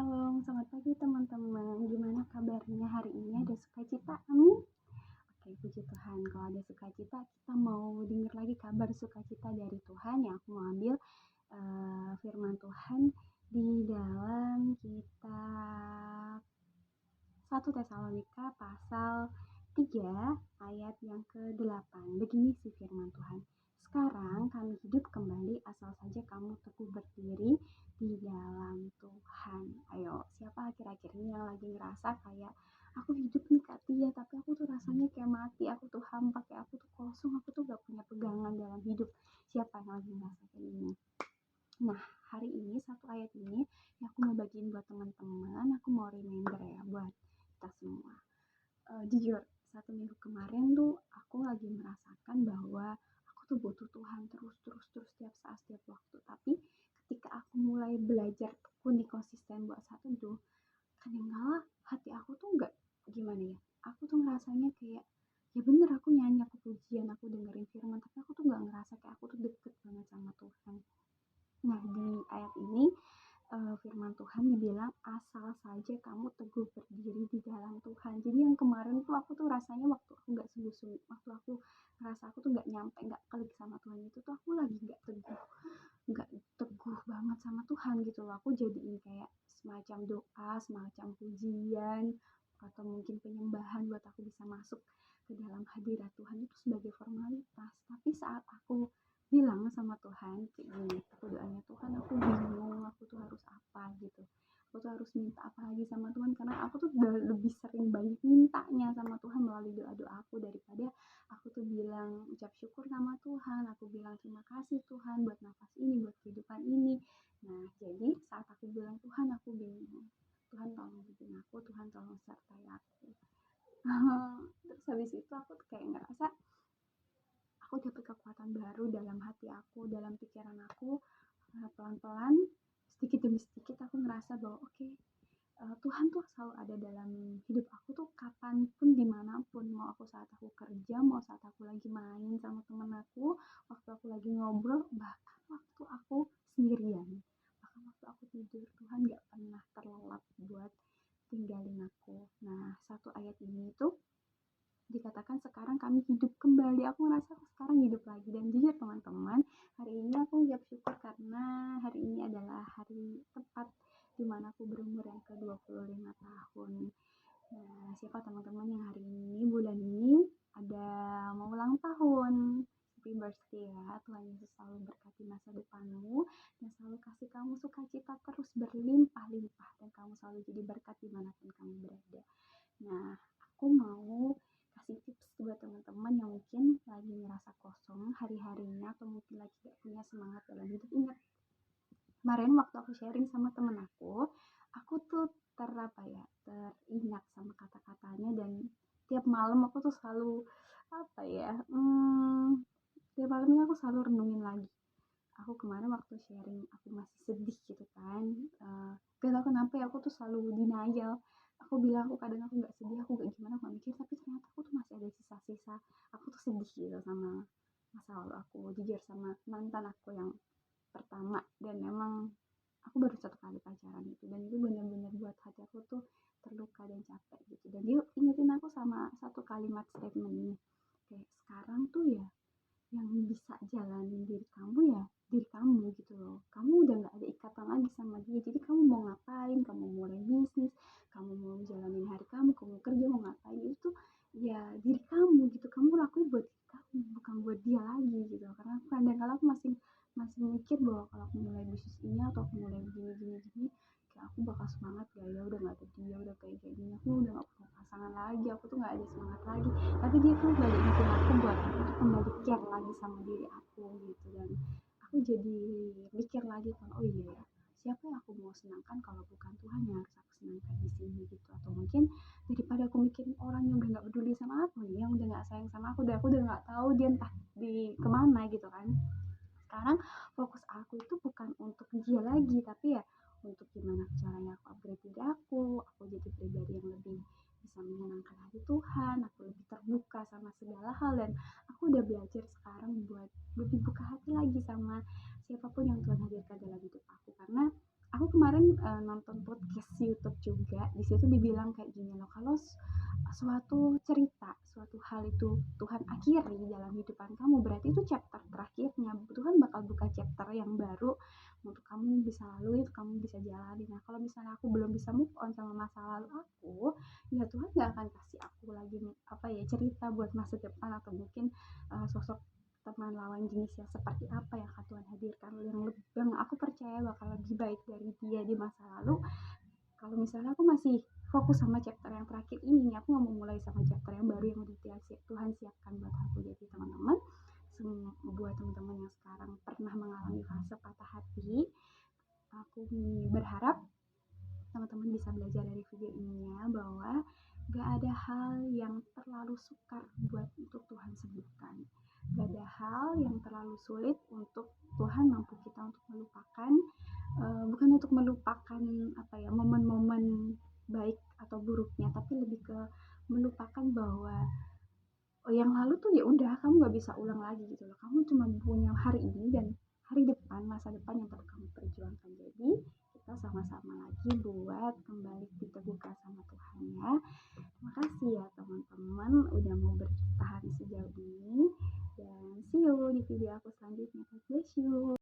Shalom, selamat pagi teman-teman. Gimana kabarnya hari ini? Ada sukacita? Amin. Oke, puji Tuhan. Kalau ada sukacita, kita mau dengar lagi kabar sukacita dari Tuhan yang aku mau ambil firman Tuhan di dalam kitab 1 Tesalonika pasal 3 ayat yang ke-8. Begini sih firman Tuhan. Sekarang kami hidup kembali asal saja kamu teguh berdiri di dalam Tuhan. Ayo, siapa akhir-akhir ini yang lagi ngerasa kayak aku hidup nih Kak Tia, tapi aku tuh rasanya kayak mati, aku tuh hampa, kayak aku tuh kosong, aku tuh gak punya pegangan dalam hidup. Siapa yang lagi ngerasa kayak ini? Nah, hari ini satu ayat ini yang aku mau bagiin buat teman-teman, aku mau reminder ya buat kita semua. Jujur, 1 minggu kemarin tuh aku lagi merasakan bahwa aku tuh butuh Tuhan terus setiap saat, setiap waktu. Tapi ketika aku mulai belajar tekun konsisten buat satu tuh, kadang-kala hati aku tuh nggak gimana ya. Aku tuh ngerasanya kayak ya bener aku nyanyi, aku pujian, aku dengerin firman, tapi aku tuh nggak ngerasa kayak aku tuh deket banget sama Tuhan. Nah, di ayat ini firman Tuhan dibilang asal saja kamu teguh berdiri di dalam Tuhan. Jadi yang kemarin tuh aku tuh rasanya waktu aku nggak sungguh-sungguh, waktu aku ngerasa aku tuh nggak nyampe, nggak klik sama Tuhan itu tuh aku lagi nggak teguh banget sama Tuhan gitu loh. Aku jadiin kayak semacam doa, semacam pujian, atau mungkin penyembahan buat aku bisa masuk ke dalam hadirat Tuhan itu sebagai formalitas. Tapi saat aku bilang sama Tuhan kayak gini, aku doanya Tuhan aku bingung, aku tuh harus apa gitu, aku tuh harus minta apa lagi sama Tuhan, karena aku tuh udah lebih sering banyak mintanya sama Tuhan melalui doa-doa aku daripada aku tuh bilang ucap syukur sama Tuhan, aku bilang terima kasih Tuhan buat nafas ini, buat kehidupan ini. Nah, jadi saat aku bilang Tuhan aku bingung, Tuhan tolong bimbing aku, Tuhan tolong sertai aku. Terus habis itu aku tuh kayak ngerasa aku dapat kekuatan baru dalam hati aku, dalam pikiran aku. Pelan-pelan, sedikit demi sedikit aku ngerasa bahwa Tuhan tuh selalu ada dalam hidup aku tuh kapanpun, dimanapun. Mau aku saat aku kerja, mau saat aku lagi main sama temen aku, waktu aku lagi ngobrol, bahkan waktu aku sendirian, bahkan waktu aku tidur, Tuhan gak pernah terlelap buat tinggalin aku. Nah, satu ayat ini tuh dikatakan sekarang kami hidup kembali. Aku ngerasa aku sekarang hidup lagi. Dan jujur teman-teman, hari ini aku ucap syukur karena hari ini adalah hari tepat dimana aku berumur yang ke-25 tahun. Nah, siapa teman-teman yang hari ini, bulan ini ada mau ulang tahun? Happy birthday ya. Tuhan Yesus selalu berkati masa depanmu dan selalu kasih kamu sukacita terus berlimpah-limpah, dan kamu selalu jadi berkat dimanapun kamu berada. Nah, aku mau kasih tips buat teman-teman yang mungkin lagi ngerasa kosong hari-harinya, atau mungkin lagi gak punya semangat dalam hidup. Ingat, kemarin waktu aku sharing sama temen aku tuh teringat sama kata-katanya, dan tiap malam aku tuh selalu tiap malamnya aku selalu renungin lagi. Aku kemarin waktu sharing aku masih sedih gitu kan, gak tau kenapa ya, aku tuh selalu denial. Aku bilang aku kadang aku gak sedih, aku gak gimana, aku gak mikir, tapi ternyata aku tuh masih ada sisa-sisa, aku tuh sedih gitu sama masa lalu aku, jujur sama mantan aku yang pertama. Dan memang aku baru 1 kali pacaran gitu, dan itu benar-benar buat hati aku tuh terluka dan capek gitu. Dan dia ingetin aku sama satu kalimat statement ini, kayak sekarang tuh ya yang bisa jalanin diri kamu ya diri kamu gitu loh. Kamu udah gak ada ikatan lagi sama dia, jadi kamu mau ngapain, kamu mulai bisnis, kamu mau jalanin hari kamu kerja, mau ngapain, itu ya diri kamu gitu. Kamu lakuin buat diri kamu, bukan buat dia lagi gitu. Karena kadang-kadang aku masih mikir bahwa kalau aku mulai bisnis ini atau aku mulai gini kayak aku bakal semangat gak ya, udah gak ada dia, udah kayak gini, aku udah gak punya pasangan lagi, aku tuh gak ada semangat lagi. Tapi dia tuh balik bikin aku buat aku tuh kembali care lagi sama diri aku gitu. Dan aku jadi mikir lagi kan, oh iya ya, siapa yang aku mau senangkan kalau bukan Tuhan yang harus aku senangkan di sini gitu. Atau mungkin daripada aku mikirin orang yang udah nggak peduli sama aku nih, yang udah nggak sayang sama aku udah nggak tahu dia entah di kemana gitu kan, sekarang fokus aku itu bukan untuk dia lagi, tapi ya untuk gimana caranya aku upgrade diri aku jadi pribadi yang lebih bisa menyenangkan hati Tuhan, aku lebih terbuka sama segala hal. Dan aku udah belajar sekarang buat lebih buka hati lagi sama siapapun yang Tuhan hadirkan dalam hidup aku. Karena aku kemarin nonton podcast YouTube juga. Di situ dibilang kayak gini loh, kalau suatu cerita, suatu hal itu Tuhan akhiri dalam kehidupan kamu, berarti itu chapter terakhirnya. Tuhan bakal buka chapter yang baru untuk kamu bisa lalui, untuk kamu bisa jalani. Nah, kalau misalnya aku belum bisa move on sama masa lalu aku, ya Tuhan gak akan kasih aku lagi cerita buat masa depan, atau mungkin sosok teman lawan jenis yang seperti apa yang akan Tuhan hadirkan, yang aku percaya bakal lebih baik dari dia di masa lalu. Kalau misalnya aku masih fokus sama chapter yang terakhir ini, aku nggak mau mulai sama chapter yang baru yang udah Tuhan siapkan buat aku. Jadi teman-teman, buat teman-teman yang sekarang pernah mengalami fase patah hati, aku berharap teman-teman bisa belajar dari video ini ya, bahwa gak ada hal yang terlalu sukar buat untuk Tuhan sembuhkan. Gak ada hal yang terlalu sulit untuk Tuhan mampu kita untuk melupakan. Bukan untuk melupakan momen-momen baik atau buruknya, tapi lebih ke melupakan bahwa yang lalu tuh ya udah, kamu nggak bisa ulang lagi gitu loh. Kamu cuma punya hari ini dan hari depan, masa depan yang perlu kamu perjuangkan. Jadi kita sama-sama lagi buat kembali diteguhkan sama Tuhan ya. Terima kasih ya teman-teman udah mau bertahan sejauh ini, dan see you di video aku selanjutnya. God bless you.